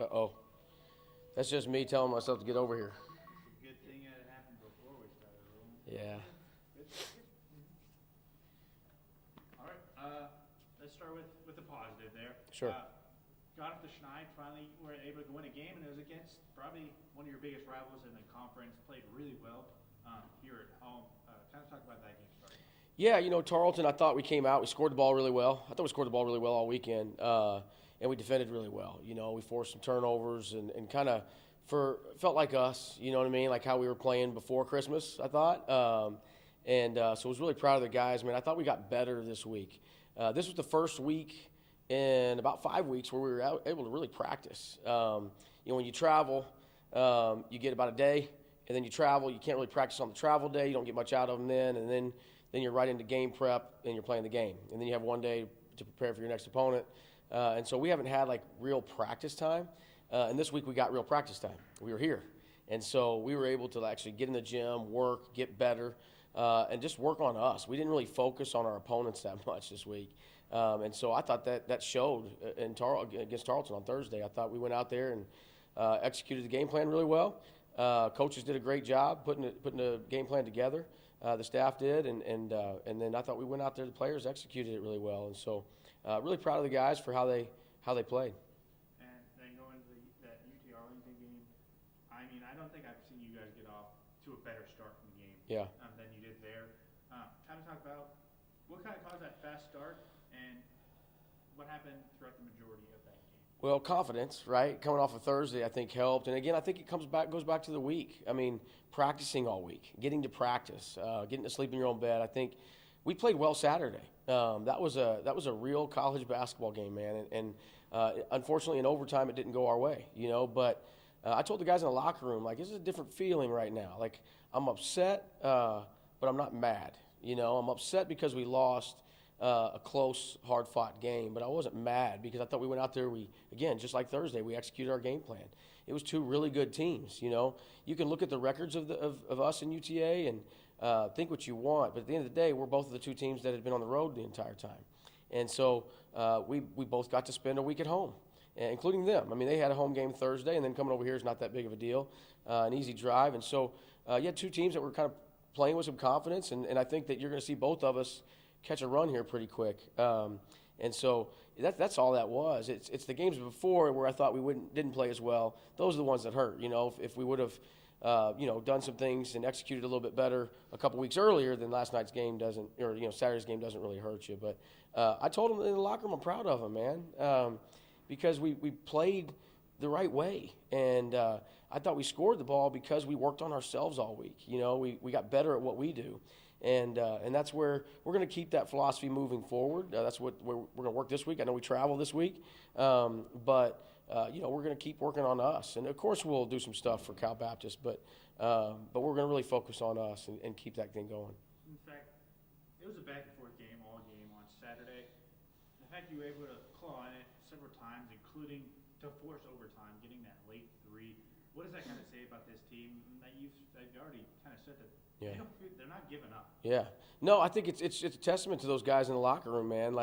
Uh-oh. That's just me telling myself to get over here. Good thing that it happened before we started rolling. Yeah. All right, let's start with the positive there. Sure. Got off the Schneid, finally were able to win a game, and it was against probably one of your biggest rivals in the conference. Played really well here at home. Kind of talk about that game starting. Yeah, Tarleton, I thought we came out. We scored the ball really well. I thought we scored the ball really well all weekend, and we defended really well. We forced some turnovers and kind of felt like us, you know what I mean, like how we were playing before Christmas, I thought. So I was really proud of the guys. Man, I thought we got better this week. This was the first week in about 5 weeks where we were able to really practice. When you travel, you get about a day, and then you travel. You can't really practice on the travel day. You don't get much out of them then, and then you're right into game prep, and you're playing the game. And then you have one day to prepare for your next opponent. And so we haven't had, real practice time. And this week we got real practice time. We were here. And so we were able to actually get in the gym, work, get better, and just work on us. We didn't really focus on our opponents that much this week. And so I thought that showed against Tarleton on Thursday. I thought we went out there and executed the game plan really well. Coaches did a great job putting the game plan together. The staff did, and then I thought we went out there. The players executed it really well, and so really proud of the guys for how they played. And then going to that UT Arlington game, I mean, I don't think I've seen you guys get off to a better start in the game than you did there. Kind of talk about what kind of caused that fast start and what happened throughout the majority of that game. Well, confidence, right? Coming off of Thursday, I think helped, and again, I think it goes back to the week. I mean, practicing all week, getting to practice, getting to sleep in your own bed. I think we played well Saturday. That was a real college basketball game, man. And unfortunately, in overtime, it didn't go our way, But I told the guys in the locker room, this is a different feeling right now. I'm upset, but I'm not mad. I'm upset because we lost a close, hard-fought game, but I wasn't mad because I thought we went out there. Again, just like Thursday, we executed our game plan. It was two really good teams. You can look at the records of us and UTA and think what you want, but at the end of the day, we're both of the two teams that had been on the road the entire time. And so we both got to spend a week at home, including them. I mean, they had a home game Thursday, and then coming over here is not that big of a deal, an easy drive. And so you had two teams that were kind of playing with some confidence, and I think that you're going to see both of us catch a run here pretty quick. And so that's all that was. It's the games before where I thought we didn't play as well. Those are the ones that hurt. If we would have done some things and executed a little bit better a couple weeks earlier, then last night's game doesn't, or Saturday's game doesn't really hurt you. But I told them in the locker room I'm proud of them, man, because we played the right way, and I thought we scored the ball because we worked on ourselves all week. We got better at what we do. And that's where we're going to keep that philosophy moving forward. That's what we're going to work this week. I know we travel this week, but we're going to keep working on us. And of course, we'll do some stuff for Cal Baptist, but we're going to really focus on us and keep that thing going. In fact, it was a back and forth game all game on Saturday. The fact you were able to claw in it several times, including to force overtime, getting that late three. What does that kind of say about this team? That you've already kind of said that. Yeah. They're not giving up. Yeah. No, I think it's a testament to those guys in the locker room, man.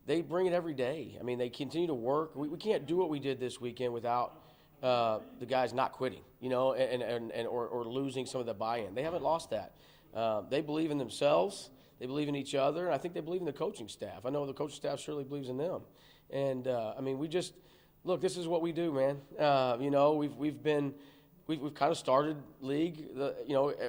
They bring it every day. I mean, they continue to work. We can't do what we did this weekend without the guys not quitting, or losing some of the buy-in. They haven't lost that. They believe in themselves. They believe in each other. And I think they believe in the coaching staff. I know the coaching staff surely believes in them. And, look, this is what we do, man. We've kind of started league,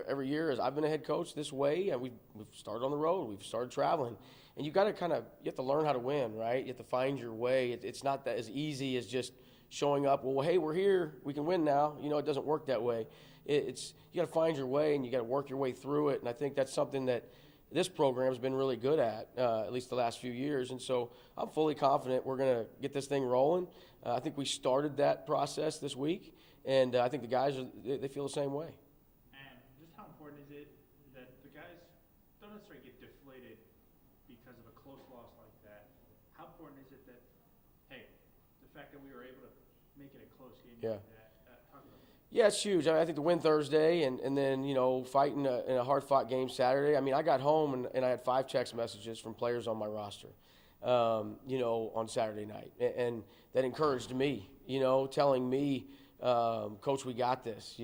every year as I've been a head coach this way, and we've started on the road. We've started traveling, and you have to learn how to win, right? You have to find your way. It's not that as easy as just showing up. Well, hey, we're here. We can win now. It doesn't work that way. You got to find your way, and you got to work your way through it. And I think that's something that this program has been really good at least the last few years. And so I'm fully confident we're going to get this thing rolling. I think we started that process this week. And I think the guys, they feel the same way. And just how important is it that the guys don't necessarily get deflated because of a close loss like that? How important is it that, hey, the fact that we were able to make it a close game like that, talk about that. Yeah, it's huge. I think the win Thursday and then, fighting in a hard-fought game Saturday. I mean, I got home and I had 5 text messages from players on my roster, on Saturday night. And that encouraged me, telling me, Coach, we got this,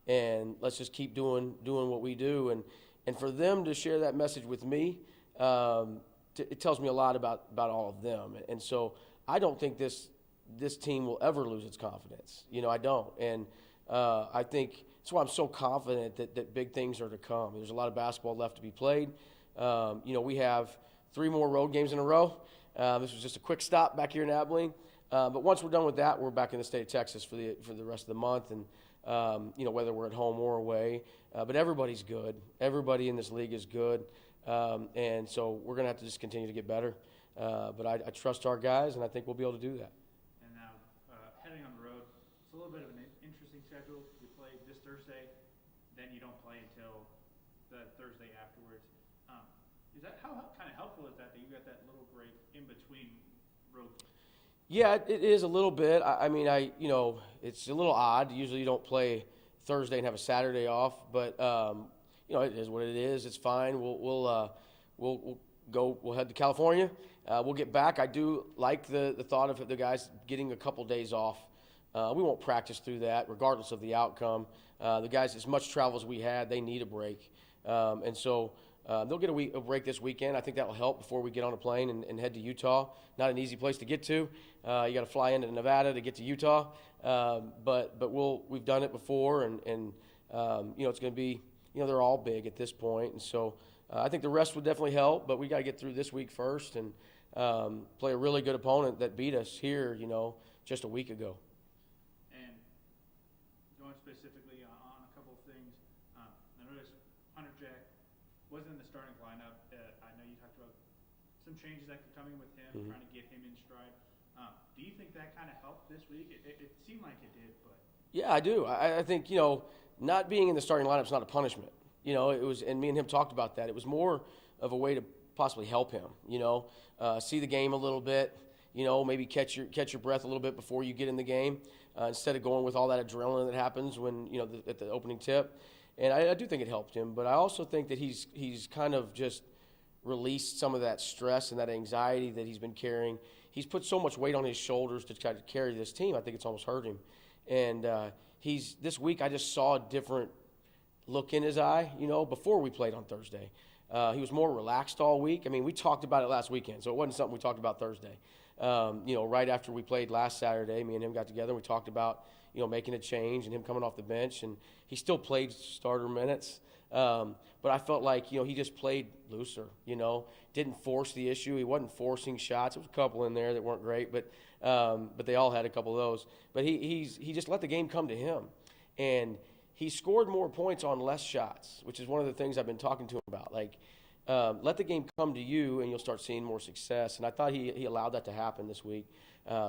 and let's just keep doing what we do. And for them to share that message with me, it tells me a lot about all of them. And so I don't think this team will ever lose its confidence. I don't. And I think that's why I'm so confident that big things are to come. There's a lot of basketball left to be played. We have 3 more road games in a row. This was just a quick stop back here in Abilene. But once we're done with that, we're back in the state of Texas for the rest of the month, and whether we're at home or away. But everybody's good. Everybody in this league is good, and so we're going to have to just continue to get better. But I trust our guys, and I think we'll be able to do that. And now, heading on the road, it's a little bit of an interesting schedule. You play this Thursday, then you don't play until the Thursday afterwards. How kind of helpful is that you got that little break in between road games? Yeah, it is a little bit. It's a little odd. Usually you don't play Thursday and have a Saturday off, but it is what it is. It's fine. We'll head to California. We'll get back. I do like the thought of the guys getting a couple days off. We won't practice through that, regardless of the outcome. The guys, as much travel as we had, they need a break, and so. They'll get a break this weekend. I think that will help before we get on a plane and head to Utah. Not an easy place to get to. You got to fly into Nevada to get to Utah. But we've done it before, and it's going to be, they're all big at this point. And so I think the rest would definitely help, but we got to get through this week first and play a really good opponent that beat us here, just a week ago. And going specifically on a couple of things, I noticed Hunter Jack wasn't in the starting lineup. I know you talked about some changes that could come in with him, trying to get him in stride. Do you think that kind of helped this week? It seemed like it did, but yeah, I do. I think not being in the starting lineup is not a punishment. It was, and me and him talked about that. It was more of a way to possibly help him. See the game a little bit. Maybe catch your breath a little bit before you get in the game, instead of going with all that adrenaline that happens when at the opening tip. And I do think it helped him, but I also think that he's kind of just released some of that stress and that anxiety that he's been carrying. He's put so much weight on his shoulders to try to carry this team. I think it's almost hurt him. And this week I just saw a different look in his eye, before we played on Thursday. He was more relaxed all week. I mean, we talked about it last weekend, so it wasn't something we talked about Thursday. Right after we played last Saturday, me and him got together and we talked about making a change and him coming off the bench, and he still played starter minutes. But I felt like, he just played looser, didn't force the issue. He wasn't forcing shots. There was a couple in there that weren't great, but they all had a couple of those. But he just let the game come to him. And he scored more points on less shots, which is one of the things I've been talking to him about. Like, let the game come to you and you'll start seeing more success. And I thought he allowed that to happen this week.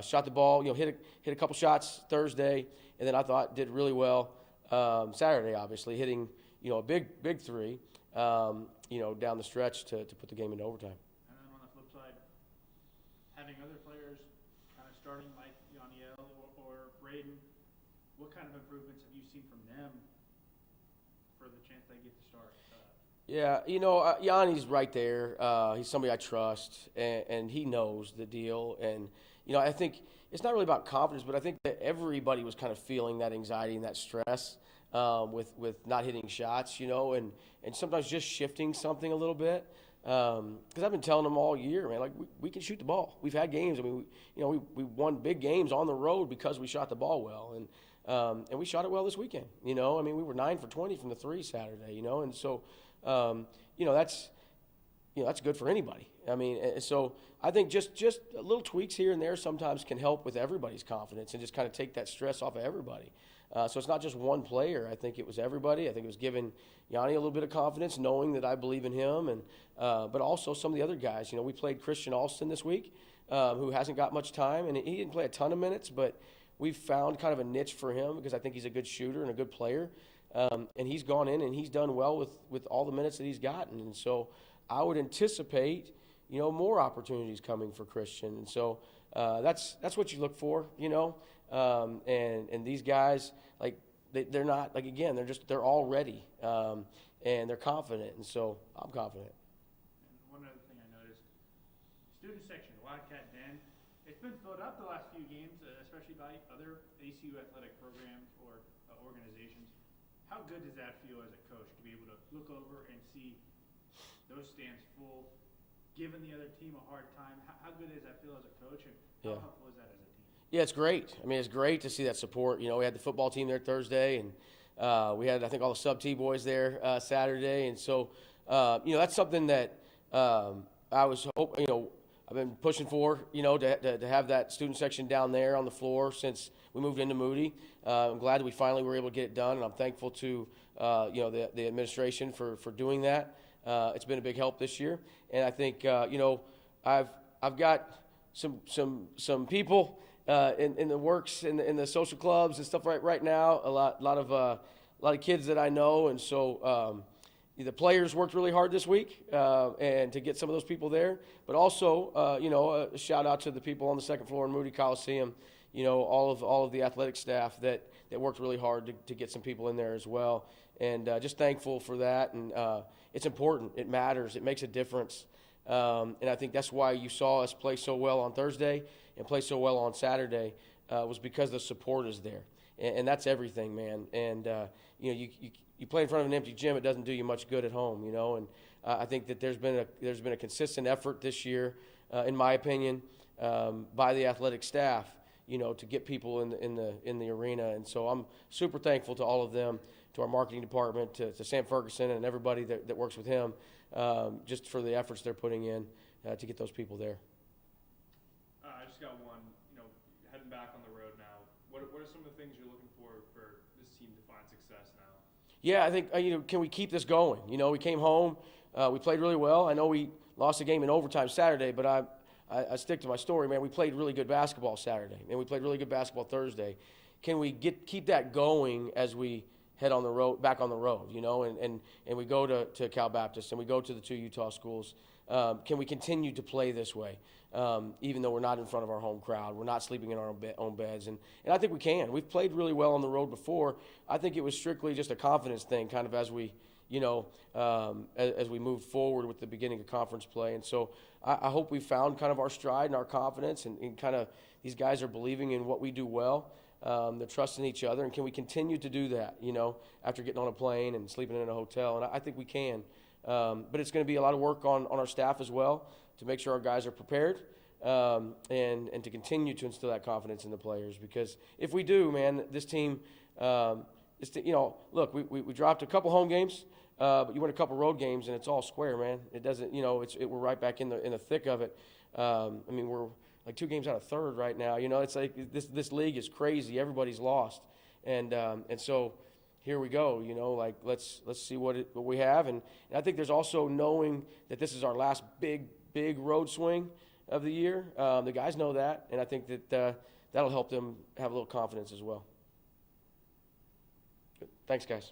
Shot the ball, hit a couple shots Thursday, and then I thought did really well Saturday, obviously, hitting, a big three, down the stretch to put the game into overtime. And then on the flip side, having other players kind of starting like Yaniel or Braden, what kind of improvements have you seen from them for the chance they get to start? Yeah, Yanni's right there. He's somebody I trust, and he knows the deal. And, I think it's not really about confidence, but I think that everybody was kind of feeling that anxiety and that stress with not hitting shots, and sometimes just shifting something a little bit. Because I've been telling them all year, man, like, we can shoot the ball. We've had games. I mean, we won big games on the road because we shot the ball well. And we shot it well this weekend, we were 9 for 20 from the three Saturday, and so – that's good for anybody. I mean, so I think just little tweaks here and there sometimes can help with everybody's confidence and just kind of take that stress off of everybody. So it's not just one player. I think it was everybody. I think it was giving Yanni a little bit of confidence, knowing that I believe in him, and but also some of the other guys. We played Christian Alston this week, who hasn't got much time, and he didn't play a ton of minutes, but we've found kind of a niche for him because I think he's a good shooter and a good player. And he's gone in and he's done well with all the minutes that he's gotten. And so I would anticipate, more opportunities coming for Christian. And so that's what you look for, and these guys, like, they're not, like, again, they're all ready, and they're confident. And so I'm confident. And one other thing I noticed, student section, Wildcat Den, it's been filled up the last few games. especially by other ACU athletic programs or organizations. How good does that feel as a coach to be able to look over and see those stands full, giving the other team a hard time? How good does that feel as a coach, and how helpful is that as a team? Yeah, it's great. I mean, it's great to see that support. You know, we had the football team there Thursday, and we had, I think, all the sub-T boys there Saturday. And so, you know, that's something that I was hoping, you know, I've been pushing for, you know, to have that student section down there on the floor since we moved into Moody. I'm glad that we finally were able to get it done, and I'm thankful to, you know, the administration for doing that. It's been a big help this year, and I think, you know, I've got some people in the works in the social clubs and stuff right now. A lot of kids that I know, and so the players worked really hard this week and to get some of those people there. But also, you know, a shout out to the people on the second floor in Moody Coliseum. You know, all of the athletic staff that worked really hard to get some people in there as well. And just thankful for that. And it's important. It matters. It makes a difference. And I think that's why you saw us play so well on Thursday and play so well on Saturday was because the support is there. And that's everything, man. And, you know, you play in front of an empty gym, it doesn't do you much good at home, you know. And I think that there's been a consistent effort this year, in my opinion, by the athletic staff, you know, to get people in the arena. And so I'm super thankful to all of them, to our marketing department, to Sam Ferguson and everybody that works with him, just for the efforts they're putting in to get those people there. I just got one, you know, heading back on the road now. What are some of the things you're looking for this team to find success now? Yeah, I think, you know, can we keep this going? You know, we came home, we played really well. I know we lost a game in overtime Saturday, but I stick to my story, man. We played really good basketball Saturday, and we played really good basketball Thursday. Can we keep that going as we head on the road, back on the road, you know, and we go to Cal Baptist and we go to the 2 Utah schools? Can we continue to play this way, even though we're not in front of our home crowd? We're not sleeping in our own beds, and I think we can. We've played really well on the road before. I think it was strictly just a confidence thing, kind of as we, you know, as we moved forward with the beginning of conference play. And so I hope we found kind of our stride and our confidence, and kind of these guys are believing in what we do well. They're trusting each other, and can we continue to do that, you know, after getting on a plane and sleeping in a hotel? And I think we can. But it's going to be a lot of work on our staff as well to make sure our guys are prepared, and to continue to instill that confidence in the players. Because if we do, man, this team, you know, look, we dropped a couple home games, but you win a couple road games, and it's all square, man. It doesn't, you know, we're right back in the thick of it. I mean, we're like 2 games out of third right now. You know, it's like this league is crazy. Everybody's lost, and so here we go. You know, like let's see what we have, and I think there's also knowing that this is our last big road swing of the year. The guys know that, and I think that that'll help them have a little confidence as well. Good. Thanks, guys.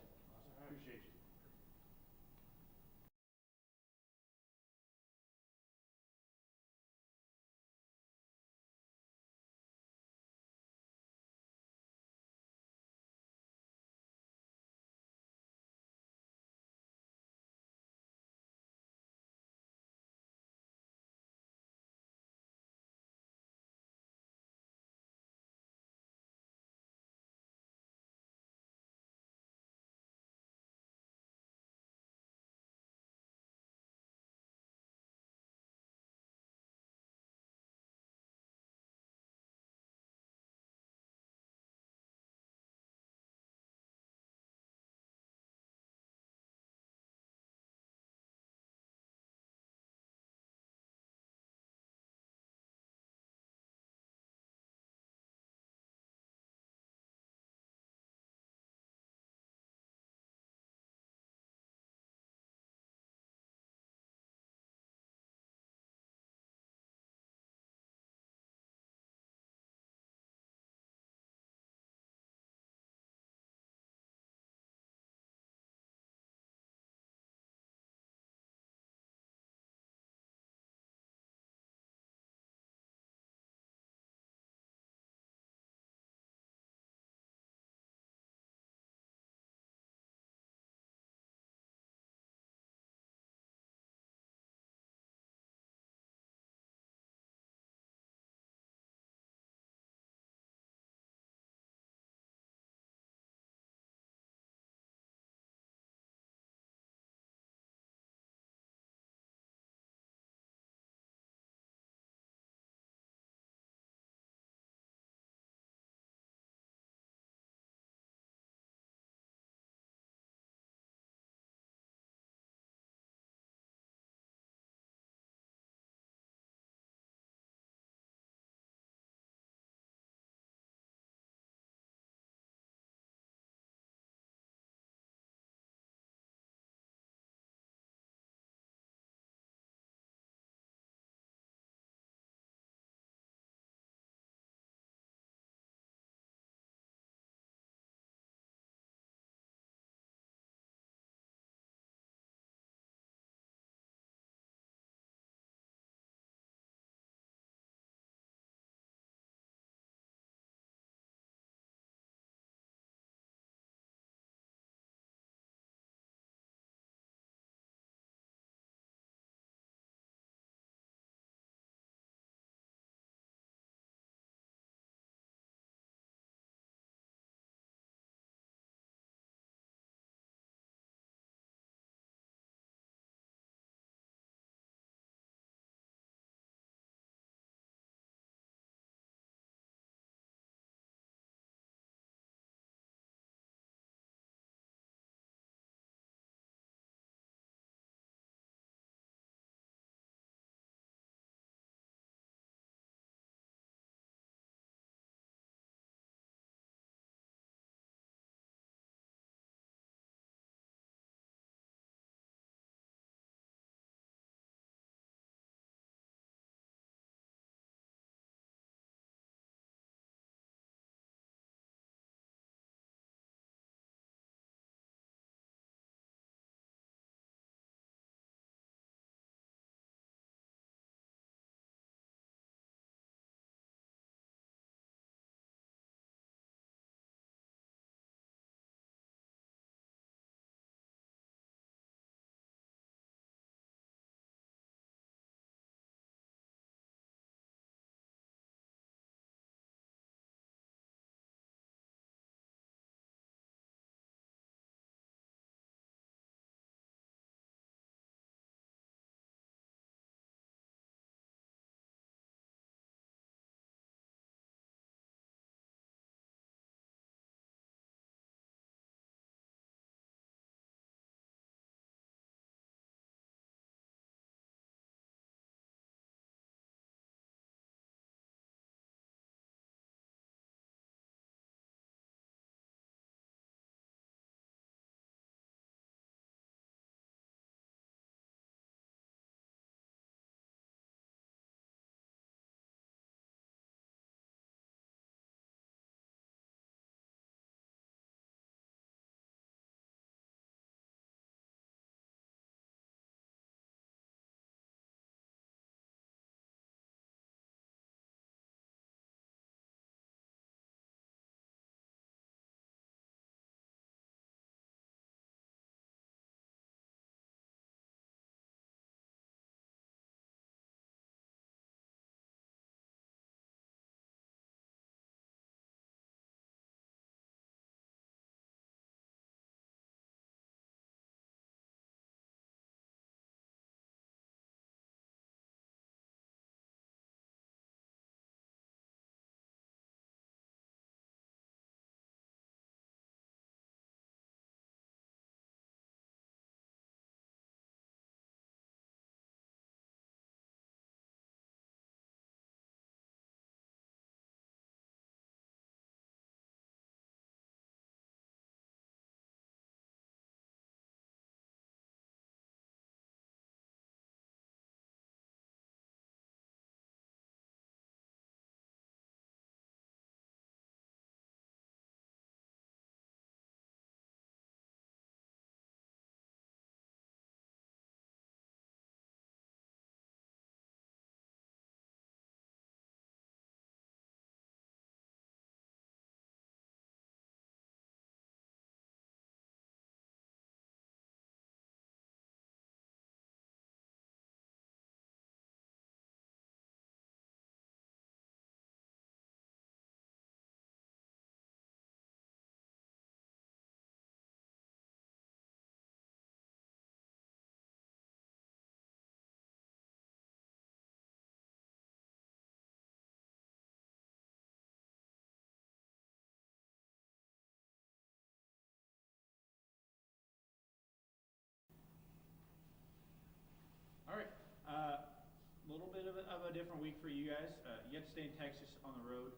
of a different week for you guys. You had to stay in Texas on the road,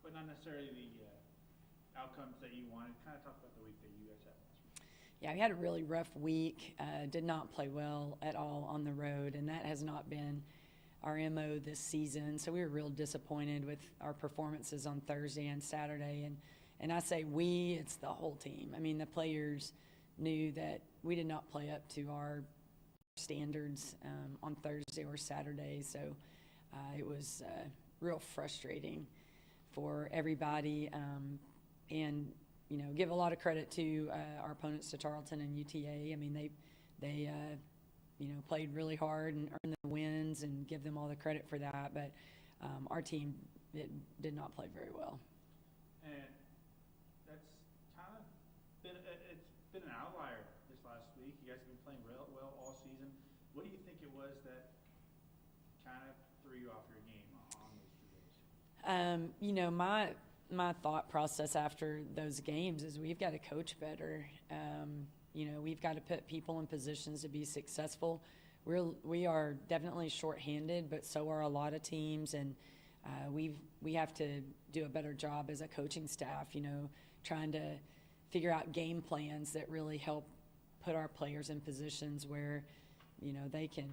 but not necessarily the outcomes that you wanted. Kind of talk about the week that you guys had last week. Yeah, we had a really rough week. Did not play well at all on the road, and that has not been our MO this season. So we were real disappointed with our performances on Thursday and Saturday. And I say we, it's the whole team. I mean, the players knew that we did not play up to our standards on Thursday or Saturday. So it was real frustrating for everybody. And you know, give a lot of credit to our opponents, to Tarleton and UTA. I mean, they you know, played really hard and earned the wins, and give them all the credit for that. But our team did not play very well. And that's kind of been it's been an outlier this last week. You guys have been playing real well all season. What do you think it was that kind of threw you off your game on those 2 days? You know, my thought process after those games is we've got to coach better. You know, we've got to put people in positions to be successful. We are definitely shorthanded, but so are a lot of teams, and we have to do a better job as a coaching staff, you know, trying to figure out game plans that really help put our players in positions where, you know, they can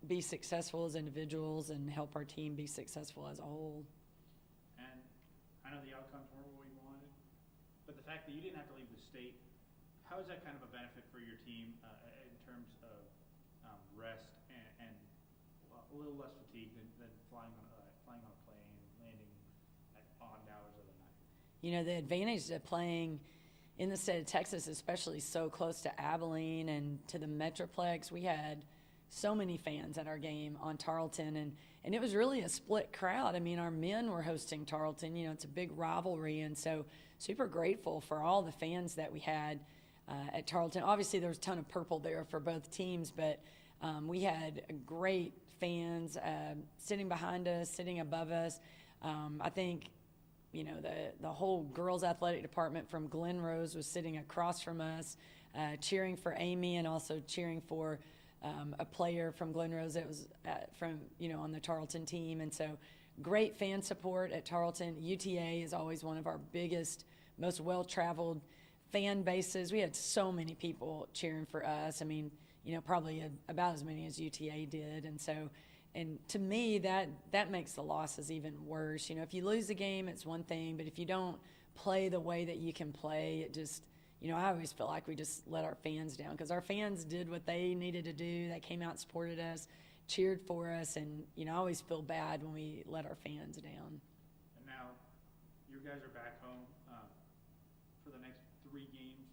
be successful as individuals and help our team be successful as a whole. And I know the outcomes weren't what we wanted, but the fact that you didn't have to leave the state, how is that kind of a benefit for your team in terms of rest and a little less fatigue than flying on a plane, landing at odd hours of the night? You know, the advantage of playing in the state of Texas, especially so close to Abilene and to the Metroplex, we had so many fans at our game on Tarleton, and it was really a split crowd. I mean, our men were hosting Tarleton. You know, it's a big rivalry, and so super grateful for all the fans that we had at Tarleton. Obviously, there was a ton of purple there for both teams, but we had great fans sitting behind us, sitting above us. I think, you know, the whole girls athletic department from Glen Rose was sitting across from us, cheering for Amy, and also cheering for a player from Glen Rose that was from, you know, on the Tarleton team. And so great fan support at Tarleton. UTA is always one of our biggest, most well-traveled fan bases. We had so many people cheering for us. I mean, you know, probably about as many as UTA did. And so, and to me, that makes the losses even worse. You know, if you lose a game, it's one thing, but if you don't play the way that you can play, it just, you know, I always feel like we just let our fans down, because our fans did what they needed to do. They came out and supported us, cheered for us, and, you know, I always feel bad when we let our fans down. And now you guys are back home for the next 3 games.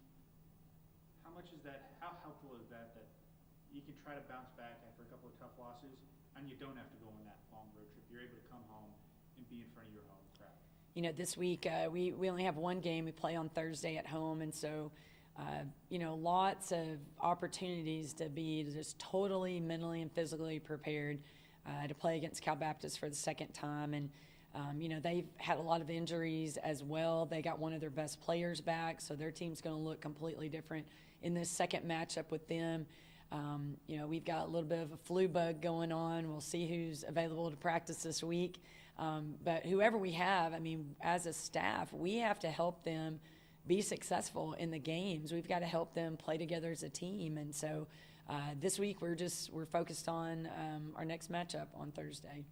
How much is that, how helpful is that you can try to bounce back after a couple of tough losses, and you don't have to go on that long road trip? You're able to come home and be in front of your home crowd. You know, this week we only have one game. We play on Thursday at home, and so, you know, lots of opportunities to be just totally mentally and physically prepared to play against Cal Baptist for the second time. And, you know, they've had a lot of injuries as well. They got one of their best players back, so their team's going to look completely different in this second matchup with them. You know, we've got a little bit of a flu bug going on. We'll see who's available to practice this week. But whoever we have, I mean, as a staff, we have to help them be successful in the games. We've got to help them play together as a team. And so this week we're focused on our next matchup on Thursday.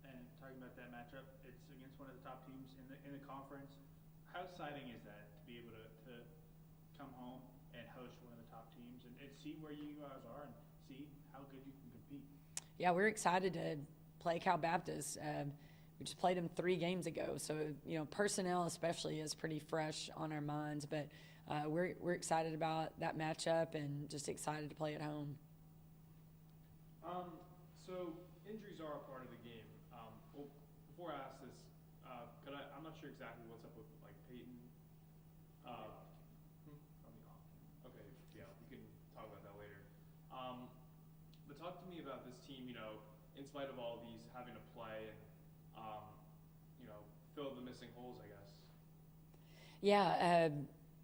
And talking about that matchup, it's against one of the top teams in the conference. How exciting is that to be able to come home and host one of the top teams and see where you guys are and see how good you can compete? Yeah, we're excited to play Cal Baptist. We just played them 3 games ago, so, you know, personnel especially is pretty fresh on our minds. But we're excited about that matchup and just excited to play at home. So injuries are a part of the game. Well, before I ask this, I'm not sure exactly what's up with like Peyton. Okay, yeah, we can talk about that later. But talk to me about this team. You know, in spite of all these having to play and you know, fill the missing holes, I guess. Yeah,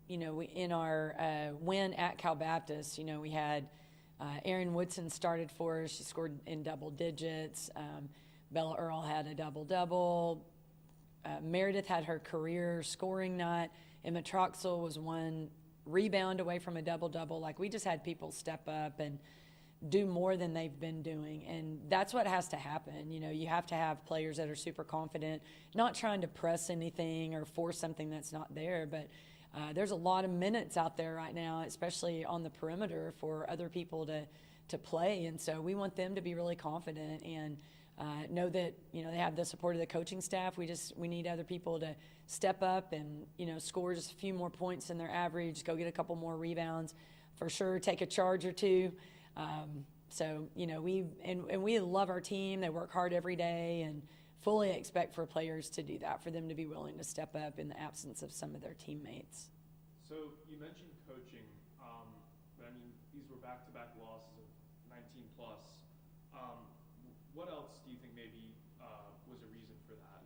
you know, in our win at Cal Baptist, you know, we had Erin Woodson started for us. She scored in double digits. Bella Earl had a double-double. Meredith had her career scoring night. Emma Troxel was one rebound away from a double-double. Like, we just had people step up and do more than they've been doing. And that's what has to happen. You know, you have to have players that are super confident, not trying to press anything or force something that's not there. But there's a lot of minutes out there right now, especially on the perimeter, for other people to play. And so we want them to be really confident and know that, you know, they have the support of the coaching staff. We need other people to step up and, you know, score just a few more points than their average, go get a couple more rebounds, for sure, take a charge or two. So, you know, we love our team. They work hard every day, and fully expect for players to do that, for them to be willing to step up in the absence of some of their teammates. So you mentioned coaching, but I mean, these were back-to-back losses of 19 plus. What else do you think maybe was a reason for that?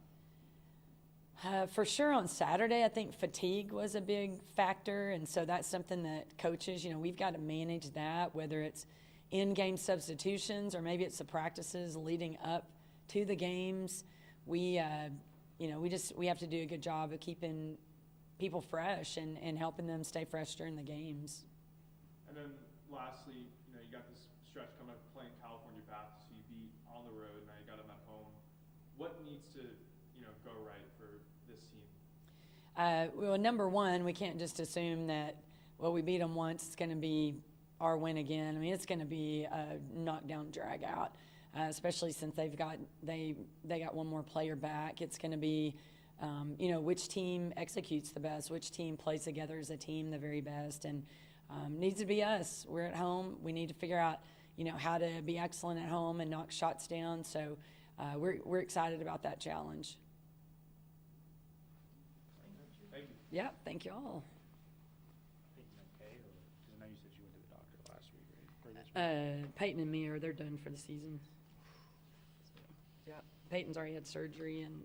For sure on Saturday, I think fatigue was a big factor, and so that's something that coaches, you know, we've got to manage that, whether it's in-game substitutions or maybe it's the practices leading up to the games. We have to do a good job of keeping people fresh and helping them stay fresh during the games. And then lastly, you know, you got this stretch coming up playing California Baptist, so you beat on the road, now you got them at home. What needs to, you know, go right for this team? Well, number one, we can't just assume that, well, we beat them once, it's going to be our win again. I mean, it's going to be a knockdown, drag out, especially since they got one more player back. It's going to be, you know, which team executes the best, which team plays together as a team the very best, and needs to be us. We're at home. We need to figure out, you know, how to be excellent at home and knock shots down. So we're excited about that challenge. Thank you. Yeah, thank you all. I know you said you went to the doctor last week, right? Or this week? Peyton and me they're done for the season. So, yeah, Peyton's already had surgery, and